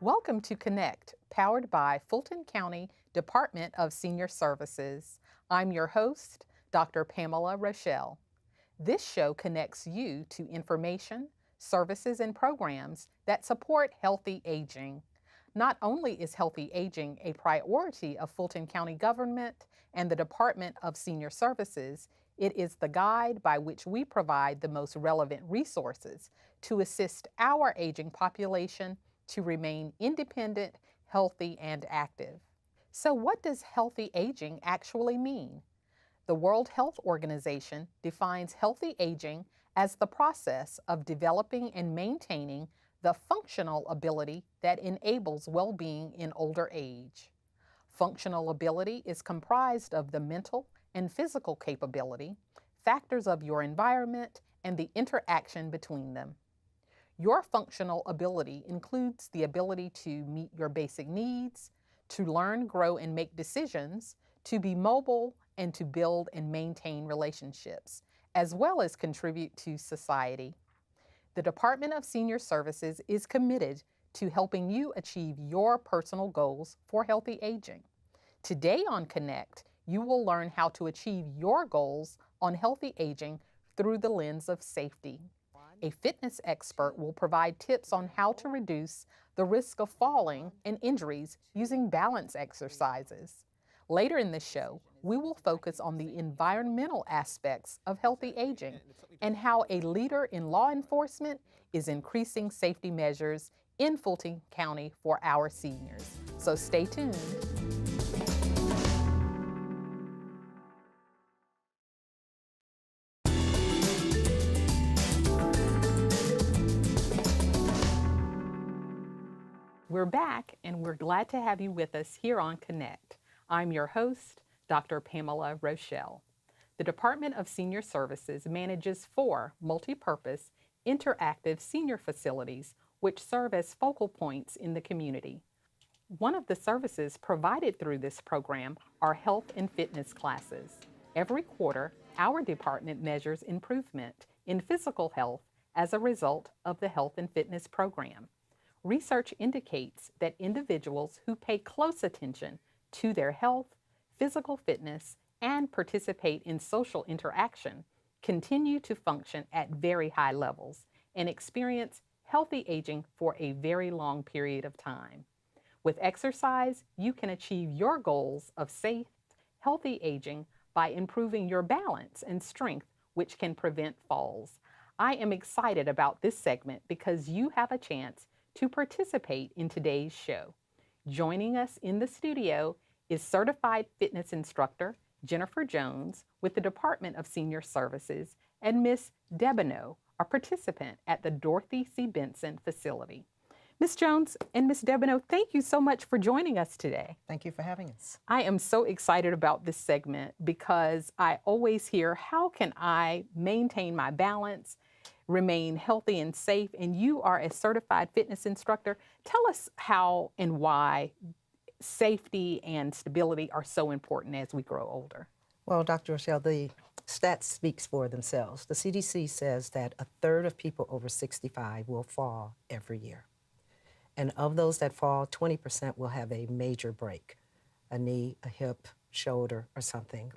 Welcome to Connect, powered by Fulton County Department of Senior Services. I'm your host, Dr. Pamela Rochelle. This show connects you to information, services, and programs that support healthy aging. Not only is healthy aging a priority of Fulton County government and the Department of Senior Services, it is the guide by which we provide the most relevant resources to assist our aging population to remain independent, healthy, and active. So, what does healthy aging actually mean? The World Health Organization defines healthy aging as the process of developing and maintaining the functional ability that enables well being in older age. Functional ability is comprised of the mental and physical capability, factors of your environment, and the interaction between them. Your functional ability includes the ability to meet your basic needs, to learn, grow, and make decisions, to be mobile, and to build and maintain relationships, as well as contribute to society. The Department of Senior Services is committed to helping you achieve your personal goals for healthy aging. Today on Connect, you will learn how to achieve your goals on healthy aging through the lens of safety. A fitness expert will provide tips on how to reduce the risk of falling and injuries using balance exercises. Later in the show, we will focus on the environmental aspects of healthy aging and how a leader in law enforcement is increasing safety measures in Fulton County for our seniors. So stay tuned. We're back, and we're glad to have you with us here on Connect. I'm your host, Dr. Pamela Rochelle. The Department of Senior Services manages 4 multi-purpose, interactive senior facilities which serve as focal points in the community. One of the services provided through this program are health and fitness classes. Every quarter, our department measures improvement in physical health as a result of the health and fitness program. Research indicates that individuals who pay close attention to their health, physical fitness, and participate in social interaction continue to function at very high levels and experience healthy aging for a very long period of time. With exercise, you can achieve your goals of safe, healthy aging by improving your balance and strength, which can prevent falls. I am excited about this segment because you have a chance to participate in today's show. Joining us in the studio is certified fitness instructor Jennifer Jones with the Department of Senior Services and Ms. Debineau, a participant at the Dorothy C. Benson facility. Ms. Jones and Ms. Debineau, thank you so much for joining us today. Thank you for having us. I am so excited about this segment because I always hear, how can I maintain my balance, remain healthy and safe? And you are a certified fitness instructor. Tell us how and why safety and stability are so important as we grow older. Well, Dr. Rochelle, the stats speaks for themselves. The CDC says that 1/3 of people over 65 will fall every year. And of those that fall, 20% will have a major break, a knee, a hip, shoulder, or something.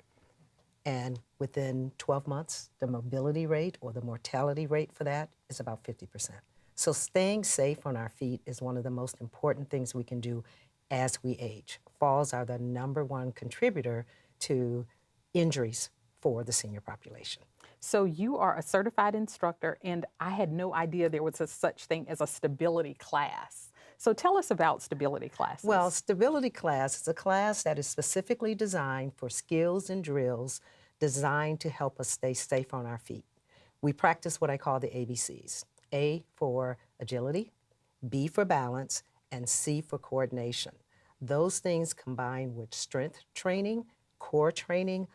And within 12 months, the mobility rate or the mortality rate for that is about 50%. So staying safe on our feet is one of the most important things we can do as we age. Falls are the #1 contributor to injuries for the senior population. So you are a certified instructor, and I had no idea there was a such thing as a stability class. So tell us about stability classes. Well, stability class is a class that is specifically designed for skills and drills designed to help us stay safe on our feet. We practice what I call the ABCs. A for agility, B for balance, and C for coordination. Those things combined with strength training, core training,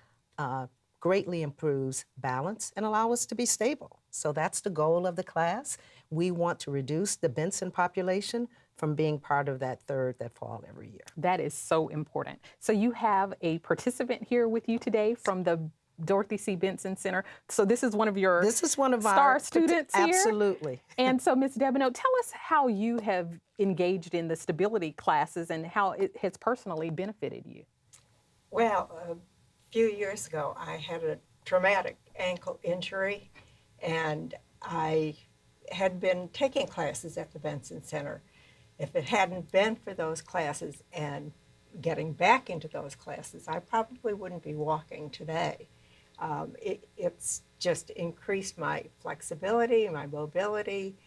greatly improves balance and allow us to be stable. So that's the goal of the class. We want to reduce the Benson population from being part of that 1/3 that fall every year. That is so important. So you have a participant here with you today from the Dorothy C. Benson Center. So this is one of your This is one of star our students here. Absolutely. And so, Ms. Debino, tell us how you have engaged in the stability classes and how it has personally benefited you. Well, a few years ago, I had a traumatic ankle injury, and I had been taking classes at the Benson Center. If it hadn't been for those classes and getting back into those classes, I probably wouldn't be walking today. It's just increased my flexibility, my mobility,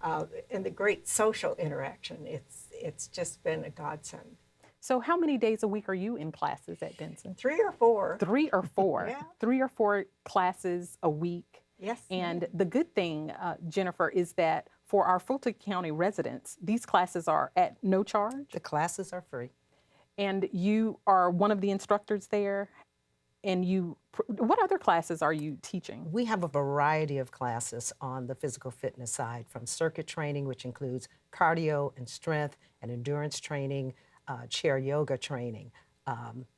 and the great social interaction. It's just been a godsend. So how many days a week are you in classes at Benson? 3 or 4. 3 or 4. Yeah. 3 or 4 classes a week. Yes. And the good thing, Jennifer, is that for our Fulton County residents, these classes are at no charge. The classes are free. And you are one of the instructors there. And what other classes are you teaching? We have a variety of classes on the physical fitness side, from circuit training, which includes cardio and strength and endurance training, chair yoga training,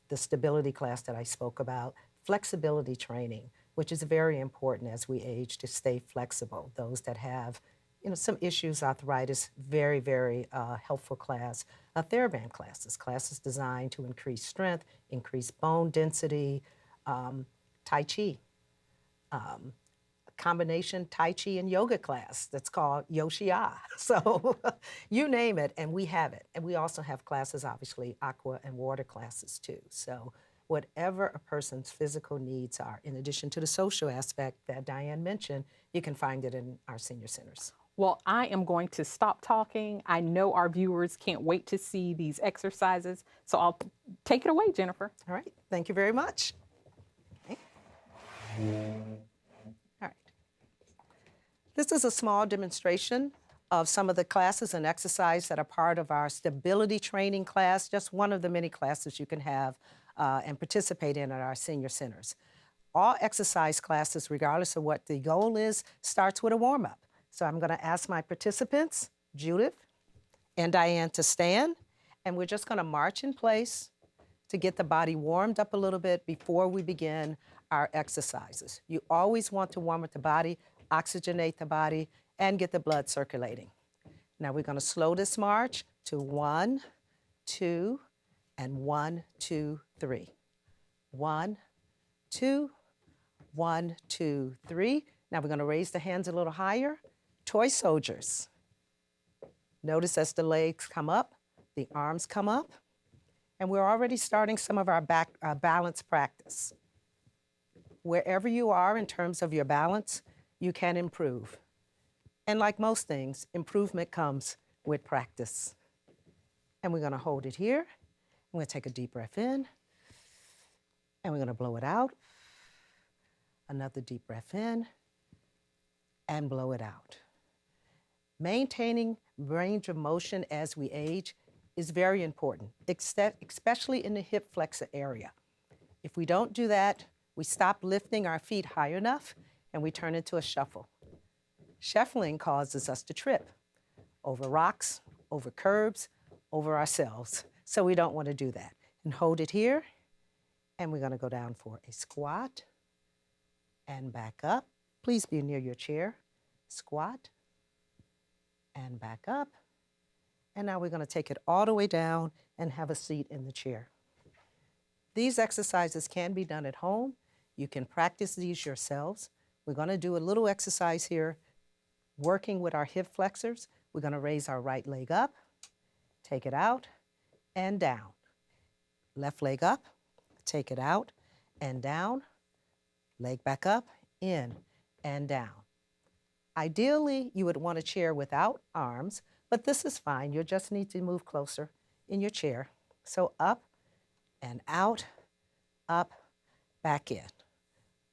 the stability class that I spoke about, flexibility training, which is very important as we age to stay flexible. Those that have some issues, arthritis, very, very helpful class. TheraBand classes designed to increase strength, increase bone density, Tai Chi, combination Tai Chi and yoga class that's called Yoshi-A. So you name it, and we have it. And we also have classes, obviously, aqua and water classes too. So whatever a person's physical needs are, in addition to the social aspect that Diane mentioned, you can find it in our senior centers. Well, I am going to stop talking. I know our viewers can't wait to see these exercises. So I'll take it away, Jennifer. All right, thank you very much. Okay. All right. This is a small demonstration of some of the classes and exercise that are part of our stability training class, just one of the many classes you can have and participate in at our senior centers. All exercise classes, regardless of what the goal is, starts with a warm-up. So I'm going to ask my participants, Judith and Diane, to stand, and we're just going to march in place to get the body warmed up a little bit before we begin our exercises. You always want to warm up the body, oxygenate the body, and get the blood circulating. Now we're going to slow this march to 1, 2, and 1, 2, 3. 1, 2, 1, 2, 3. Now we're going to raise the hands a little higher. Toy soldiers. Notice as the legs come up, the arms come up, and we're already starting some of our balance practice. Wherever you are in terms of your balance, you can improve. And like most things, improvement comes with practice. And we're going to hold it here. I'm going to take a deep breath in, and we're going to blow it out. Another deep breath in, and blow it out. Maintaining range of motion as we age is very important, especially in the hip flexor area. If we don't do that, we stop lifting our feet high enough and we turn into a shuffle. Shuffling causes us to trip over rocks, over curbs, over ourselves. So we don't want to do that. And hold it here, and we're going to go down for a squat and back up. Please be near your chair. Squat and back up. And now we're going to take it all the way down and have a seat in the chair. These exercises can be done at home. You can practice these yourselves. We're going to do a little exercise here, working with our hip flexors. We're going to raise our right leg up, take it out, and down. Left leg up, take it out, and down. Leg back up, in, and down. Ideally, you would want a chair without arms, but this is fine. You just need to move closer in your chair. So up and out, up, back in.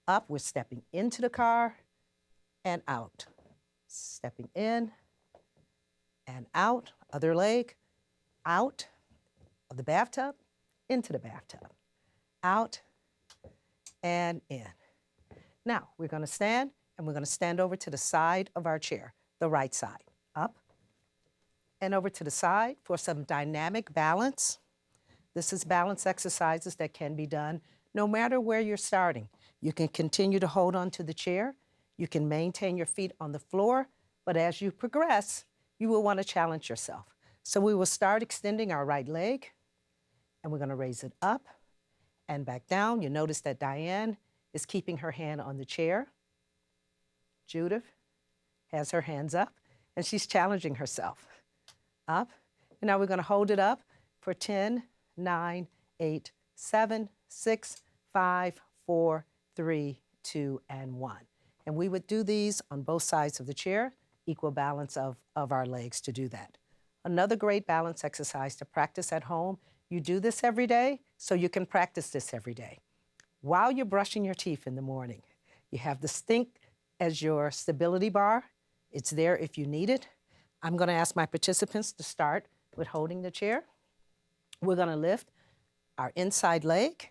Up, we're stepping into the car and out. Stepping in and out, other leg, out of the bathtub, into the bathtub, out and in. Now, we're going to stand, and we're going to stand over to the side of our chair, the right side. Up and over to the side for some dynamic balance. This is balance exercises that can be done no matter where you're starting. You can continue to hold on to the chair. You can maintain your feet on the floor, but as you progress, you will want to challenge yourself. So we will start extending our right leg, and we're going to raise it up and back down. You notice that Diane is keeping her hand on the chair. Judith has her hands up, and she's challenging herself. Up, and now we're going to hold it up for 10, 9, 8, 7, 6, 5, 4, 3, 2, and 1. And we would do these on both sides of the chair, equal balance of our legs to do that. Another great balance exercise to practice at home. You do this every day, so you can practice this every day. While you're brushing your teeth in the morning, you have the stink as your stability bar. It's there if you need it. I'm going to ask my participants to start with holding the chair. We're going to lift our inside leg,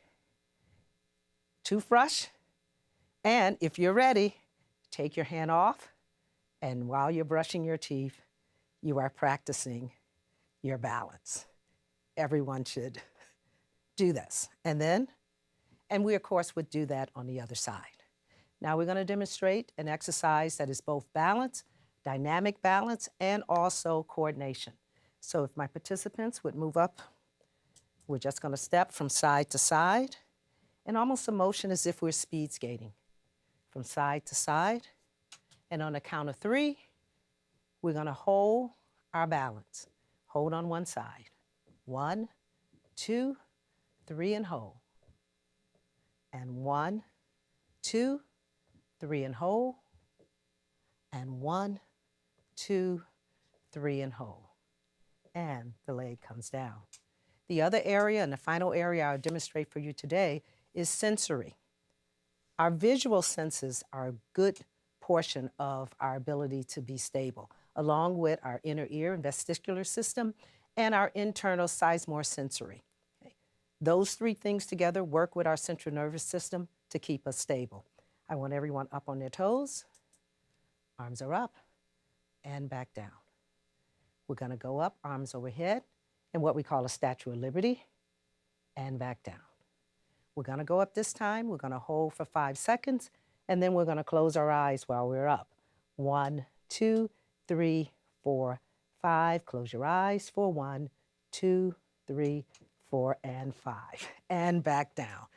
toothbrush, and if you're ready, take your hand off, and while you're brushing your teeth, you are practicing your balance. Everyone should do this. And we, of course, would do that on the other side. Now we're going to demonstrate an exercise that is both balance, dynamic balance, and also coordination. So if my participants would move up, we're just going to step from side to side, and almost a motion as if we're speed skating. From side to side, and on the count of 3, we're going to hold our balance. Hold on one side. 1, 2, 3, and hold. And 1, 2, 3, and hold. And 1, 2, 3, and hold. And the leg comes down. The other area, and the final area I'll demonstrate for you today, is sensory. Our visual senses are a good portion of our ability to be stable, along with our inner ear and vestibular system and our internal sizemore sensory. Okay. Those 3 things together work with our central nervous system to keep us stable. I want everyone up on their toes. Arms are up and back down. We're going to go up, arms overhead, in what we call a Statue of Liberty, and back down. We're going to go up this time. We're going to hold for 5 seconds, and then we're going to close our eyes while we're up. 1, 2, 3, 4, 5. Close your eyes for 1, 2, 3, 4, and 5. And back down.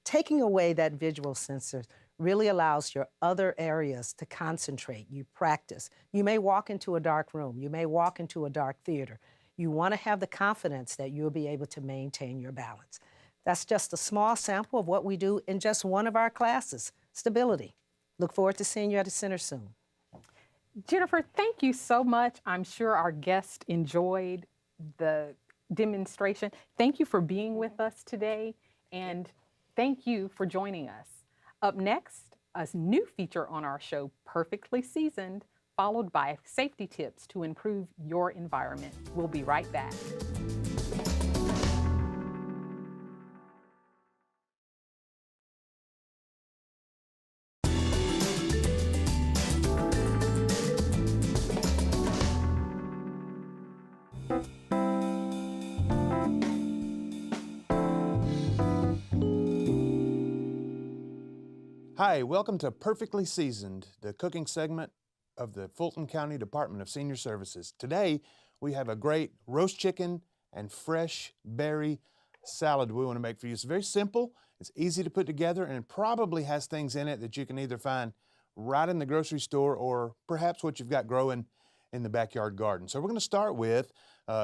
Taking away that visual sensor really allows your other areas to concentrate. You practice. You may walk into a dark room. You may walk into a dark theater. You want to have the confidence that you'll be able to maintain your balance. That's just a small sample of what we do in just one of our classes, stability. Look forward to seeing you at the center soon. Jennifer, thank you so much. I'm sure our guest enjoyed the demonstration. Thank you for being with us today, and thank you for joining us. Up next, a new feature on our show, Perfectly Seasoned, followed by safety tips to improve your environment. We'll be right back. Hi, welcome to Perfectly Seasoned, the cooking segment of the Fulton County Department of Senior Services. Today, we have a great roast chicken and fresh berry salad we want to make for you. It's very simple, it's easy to put together, and it probably has things in it that you can either find right in the grocery store or perhaps what you've got growing in the backyard garden. So we're going to start with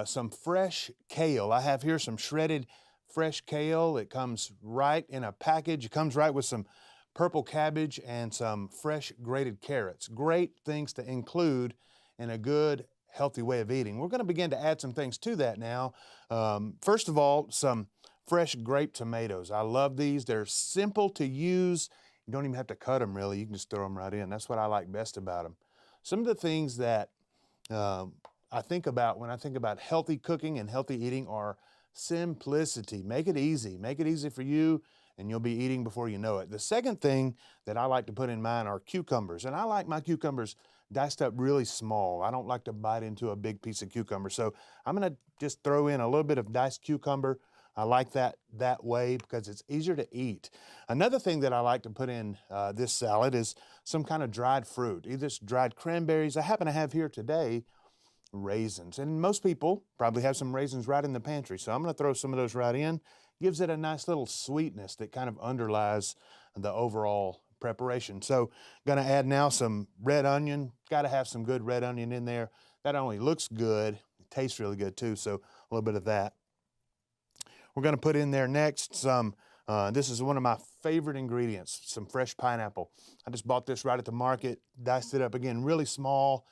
some fresh kale. I have here some shredded fresh kale. It comes right in a package. It comes right with some purple cabbage and some fresh grated carrots. Great things to include in a good, healthy way of eating. We're going to begin to add some things to that now. First of all, some fresh grape tomatoes. I love these. They're simple to use. You don't even have to cut them really. You can just throw them right in. That's what I like best about them. Some of the things that I think about when I think about healthy cooking and healthy eating are simplicity. Make it easy. Make it easy for you, and you'll be eating before you know it. The second thing that I like to put in mine are cucumbers, and I like my cucumbers diced up really small. I don't like to bite into a big piece of cucumber, so I'm going to just throw in a little bit of diced cucumber, I like that way because it's easier to eat. Another thing that I like to put in this salad is some kind of dried fruit, either it's dried cranberries. I happen to have here today raisins, and most people probably have some raisins right in the pantry, so I'm going to throw some of those right in. Gives it a nice little sweetness that kind of underlies the overall preparation. So going to add now some red onion. Got to have some good red onion in there. That only looks good, it tastes really good too, so a little bit of that. We're going to put in there next some, this is one of my favorite ingredients, some fresh pineapple. I just bought this right at the market, diced it up again, really small,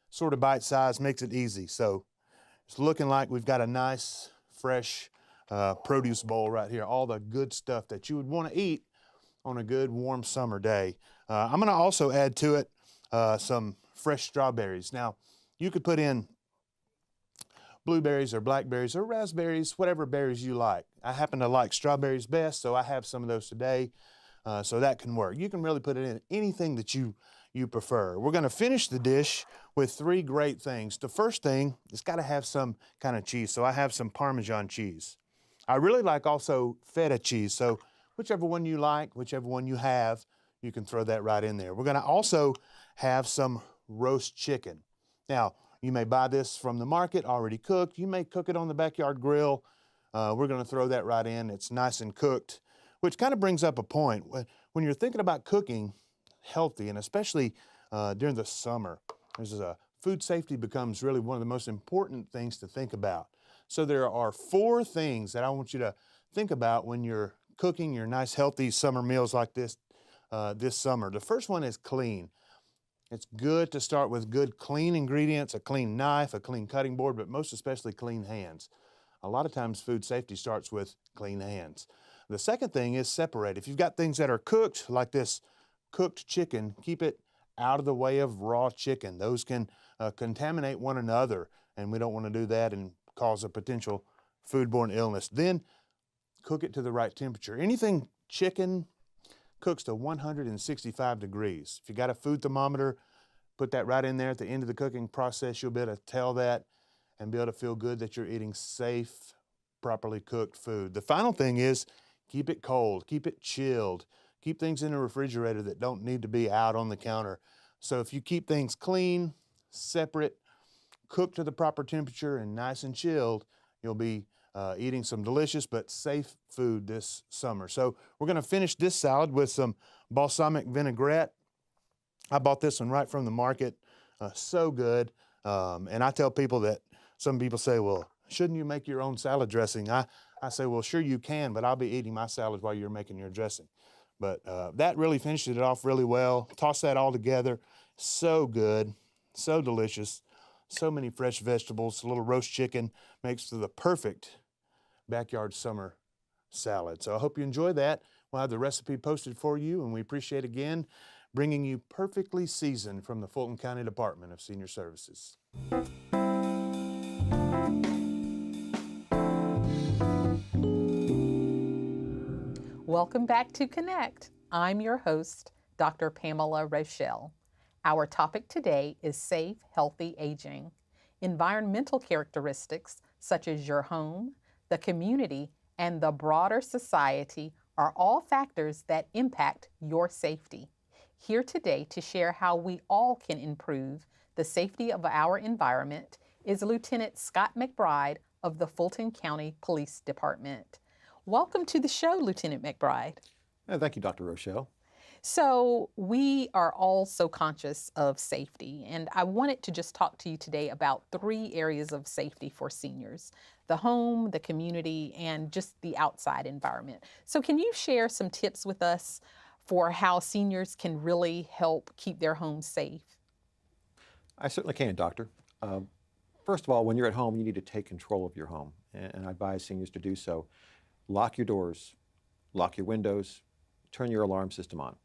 sort of bite size, makes it easy. So it's looking like we've got a nice, fresh produce bowl right here, all the good stuff that you would want to eat on a good warm summer day. I'm going to also add to it some fresh strawberries. Now, you could put in blueberries or blackberries or raspberries, whatever berries you like. I happen to like strawberries best, so I have some of those today, so that can work. You can really put it in anything that you prefer. We're going to finish the dish with 3 great things. The first thing, it's got to have some kind of cheese, so I have some Parmesan cheese. I really like also feta cheese, so whichever one you like, whichever one you have, you can throw that right in there. We're going to also have some roast chicken. Now, you may buy this from the market already cooked. You may cook it on the backyard grill. We're going to throw that right in. It's nice and cooked, which kind of brings up a point. When you're thinking about cooking healthy, and especially during the summer, food safety becomes really one of the most important things to think about. So there are 4 things that I want you to think about when you're cooking your nice healthy summer meals like this this summer. The first one is clean. It's good to start with good clean ingredients, a clean knife, a clean cutting board, but most especially clean hands. A lot of times food safety starts with clean hands. The second thing is separate. If you've got things that are cooked, like this cooked chicken, keep it out of the way of raw chicken. Those can contaminate one another, and we don't want to do that and cause a potential foodborne illness. Then cook it to the right temperature. Anything chicken cooks to 165 degrees. If you got a food thermometer, put that right in there at the end of the cooking process. You'll be able to tell that and be able to feel good that you're eating safe, properly cooked food. The final thing is keep it cold, keep it chilled. Keep things in the refrigerator that don't need to be out on the counter. So if you keep things clean, separate, cooked to the proper temperature, and nice and chilled, you'll be eating some delicious but safe food this summer. So we're going to finish this salad with some balsamic vinaigrette. I bought this one right from the market. So good. And I tell people that some people say, well, shouldn't you make your own salad dressing? I say, well, sure you can, but I'll be eating my salad while you're making your dressing. But that really finished it off really well. Toss that all together. So good, so delicious. So many fresh vegetables. A little roast chicken makes for the perfect backyard summer salad. So I hope you enjoy that. We'll have the recipe posted for you, and we appreciate again bringing you perfectly seasoned from the Fulton County Department of Senior Services. Welcome back to Connect. I'm your host, Dr. Pamela Rochelle. Our topic today is safe, healthy aging. Environmental characteristics such as your home, the community, and the broader society are all factors that impact your safety. Here today to share how we all can improve the safety of our environment is Lieutenant Scott McBride of the Fulton County Police Department. Welcome to the show, Lieutenant McBride. Thank you, Dr. Rochelle. So we are all so conscious of safety, and I wanted to just talk to you today about 3 areas of safety for seniors: the home, the community, and just the outside environment. So can you share some tips with us for how seniors can really help keep their homes safe? I certainly can, Doctor. First of all, when you're at home, you need to take control of your home, and I advise seniors to do so. Lock your doors, lock your windows, turn your alarm system on.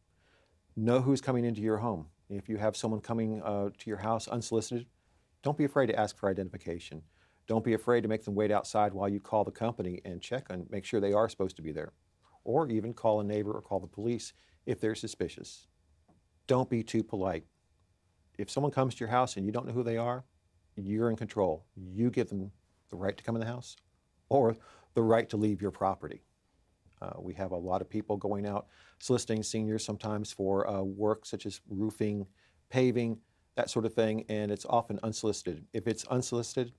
Know who's coming into your home. If you have someone coming to your house unsolicited, don't be afraid to ask for identification. Don't be afraid to make them wait outside while you call the company and check and make sure they are supposed to be there. Or even call a neighbor or call the police if they're suspicious. Don't be too polite. If someone comes to your house and you don't know who they are, you're in control. You give them the right to come in the house, or the right to leave your property. We have a lot of people going out soliciting seniors sometimes for work such as roofing, paving, that sort of thing, and it's often unsolicited. If it's unsolicited,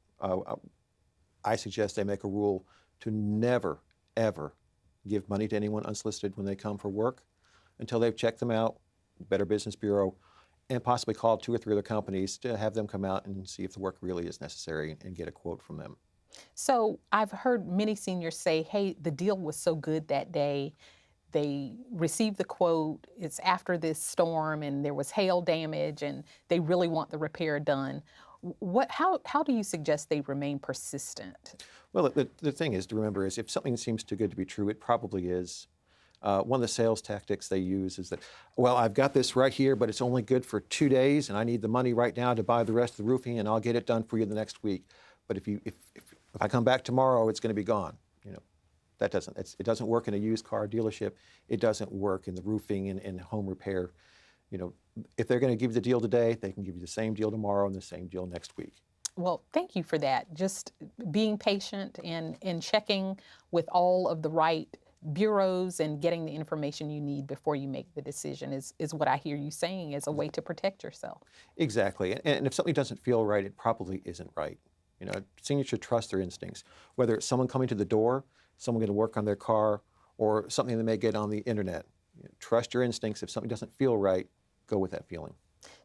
I suggest they make a rule to never, ever give money to anyone unsolicited when they come for work until they've checked them out, Better Business Bureau, and possibly call 2 or 3 other companies to have them come out and see if the work really is necessary and get a quote from them. So I've heard many seniors say, hey, the deal was so good that day. They received the quote. It's after this storm and there was hail damage and they really want the repair done. How do you suggest they remain persistent? Well, the thing is to remember is if something seems too good to be true, it probably is. One of the sales tactics they use is that, well, I've got this right here, but it's only good for 2 days, and I need the money right now to buy the rest of the roofing, and I'll get it done for you the next week. But if I come back tomorrow, it's going to be gone. You know, it doesn't work in a used car dealership. It doesn't work in the roofing and home repair. You know, if they're going to give you the deal today, they can give you the same deal tomorrow and the same deal next week. Well, thank you for that. Just being patient and checking with all of the right bureaus and getting the information you need before you make the decision is what I hear you saying as a way to protect yourself. Exactly. And if something doesn't feel right, it probably isn't right. You know, seniors should trust their instincts, whether it's someone coming to the door, someone going to work on their car, or something they may get on the internet. You know, trust your instincts. If something doesn't feel right, go with that feeling.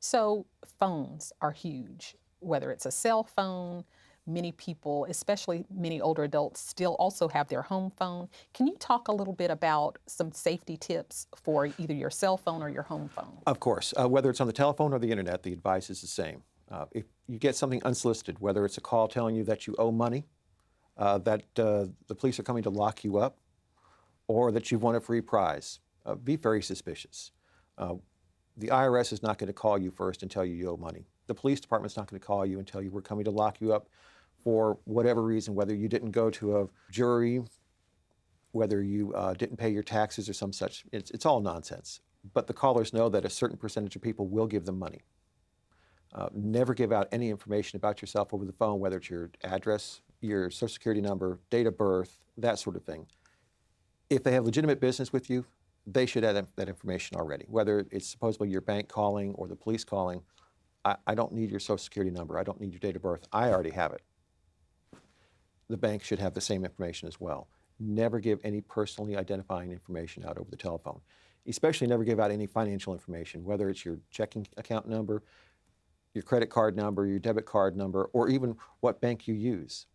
So phones are huge, whether it's a cell phone. Many people, especially many older adults, still also have their home phone. Can you talk a little bit about some safety tips for either your cell phone or your home phone? Of course, whether it's on the telephone or the internet, the advice is the same. If you get something unsolicited, whether it's a call telling you that you owe money, that the police are coming to lock you up, or that you've won a free prize, be very suspicious. The IRS is not going to call you first and tell you you owe money. The police department's not going to call you and tell you we're coming to lock you up for whatever reason, whether you didn't go to a jury, whether you didn't pay your taxes or some such. It's all nonsense. But the callers know that a certain percentage of people will give them money. Never give out any information about yourself over the phone, whether it's your address, your social security number, date of birth, that sort of thing. If they have legitimate business with you, they should have that information already. Whether it's supposedly your bank calling or the police calling, I don't need your social security number. I don't need your date of birth. I already have it. The bank should have the same information as well. Never give any personally identifying information out over the telephone. Especially never give out any financial information, whether it's your checking account number, your credit card number, your debit card number, or even what bank you use.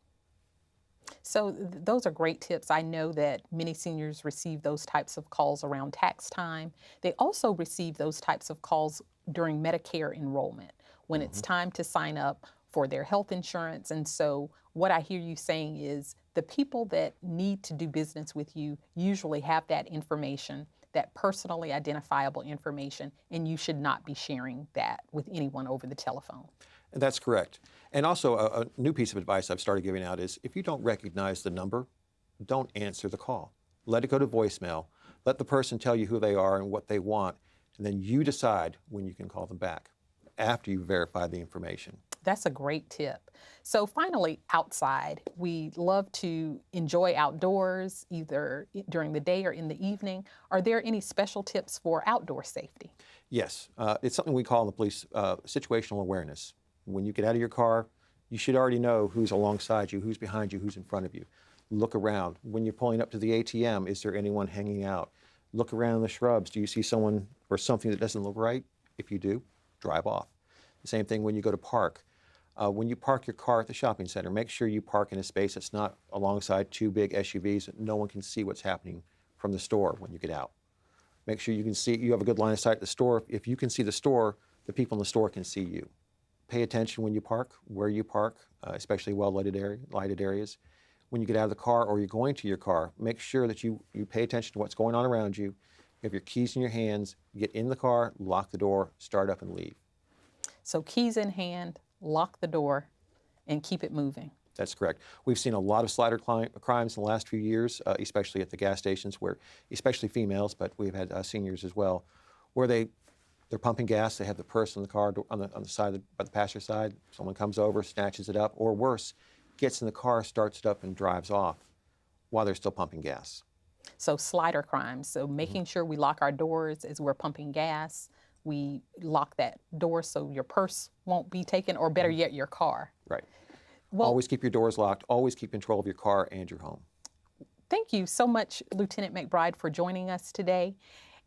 So those are great tips. I know that many seniors receive those types of calls around tax time. They also receive those types of calls during Medicare enrollment when it's time to sign up for their health insurance. And so what I hear you saying is the people that need to do business with you usually have that information, that personally identifiable information, and you should not be sharing that with anyone over the telephone. And that's correct. And also a new piece of advice I've started giving out is if you don't recognize the number, don't answer the call. Let it go to voicemail. Let the person tell you who they are and what they want, and then you decide when you can call them back after you verify the information. That's a great tip. So finally, outside. We love to enjoy outdoors, either during the day or in the evening. Are there any special tips for outdoor safety? Yes, it's something we call in the police situational awareness. When you get out of your car, you should already know who's alongside you, who's behind you, who's in front of you. Look around. When you're pulling up to the ATM, is there anyone hanging out? Look around in the shrubs. Do you see someone or something that doesn't look right? If you do, drive off. The same thing when you go to park. When you park your car at the shopping center, make sure you park in a space that's not alongside 2 big SUVs that no one can see what's happening from the store when you get out. Make sure you can see, you have a good line of sight at the store. If you can see the store, the people in the store can see you. Pay attention when you park, where you park, especially well-lighted areas. When you get out of the car or you're going to your car, make sure that you pay attention to what's going on around you. You have your keys in your hands, get in the car, lock the door, start up and leave. So keys in hand, lock the door, and keep it moving. That's correct. We've seen a lot of slider crimes in the last few years, especially at the gas stations, where, especially females, but we've had seniors as well, where they're pumping gas. They have the purse in the car on the side by the passenger side. Someone comes over, snatches it up, or worse, gets in the car, starts it up, and drives off while they're still pumping gas. So slider crimes. So making sure we lock our doors as we're pumping gas. We lock that door so your purse won't be taken, or better yet, your car. Right. Well, Always keep your doors locked. Always keep control of your car and your home. thank you so much, Lieutenant McBride, for joining us today.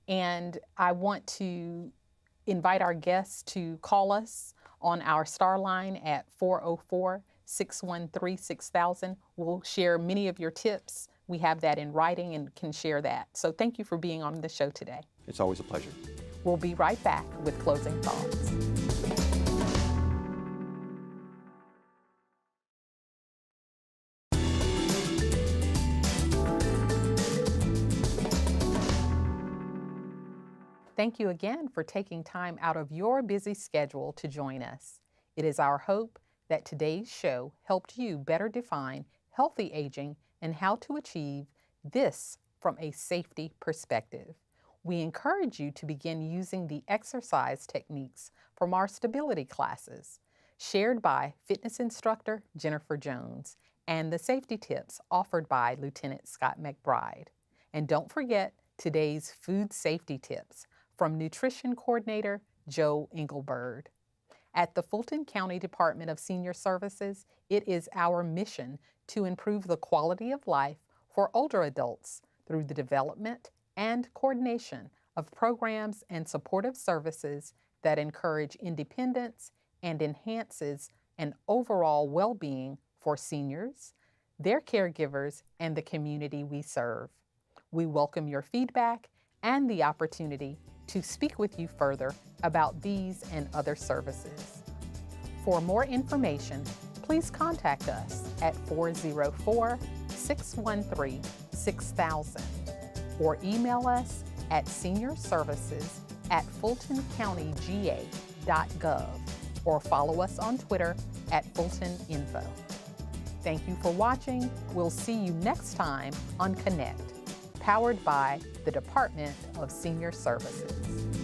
And I want to invite our guests to call us on our star line at 404-613-6000. We'll share many of your tips. We have that in writing and can share that. So thank you for being on the show today. It's always a pleasure. We'll be right back with closing thoughts. Thank you again for taking time out of your busy schedule to join us. It is our hope that today's show helped you better define healthy aging and how to achieve this from a safety perspective. We encourage you to begin using the exercise techniques from our stability classes, shared by fitness instructor Jennifer Jones, and the safety tips offered by Lieutenant Scott McBride. And don't forget today's food safety tips from Nutrition Coordinator Joe Engelbird. At the Fulton County Department of Senior Services, it is our mission to improve the quality of life for older adults through the development and coordination of programs and supportive services that encourage independence and enhances an overall well-being for seniors, their caregivers, and the community we serve. We welcome your feedback and the opportunity to speak with you further about these and other services. For more information, please contact us at 404-613-6000 or email us at seniorservices@fultoncountyga.gov or follow us on Twitter at FultonInfo. Thank you for watching. We'll see you next time on Connect, powered by the Department of Senior Services.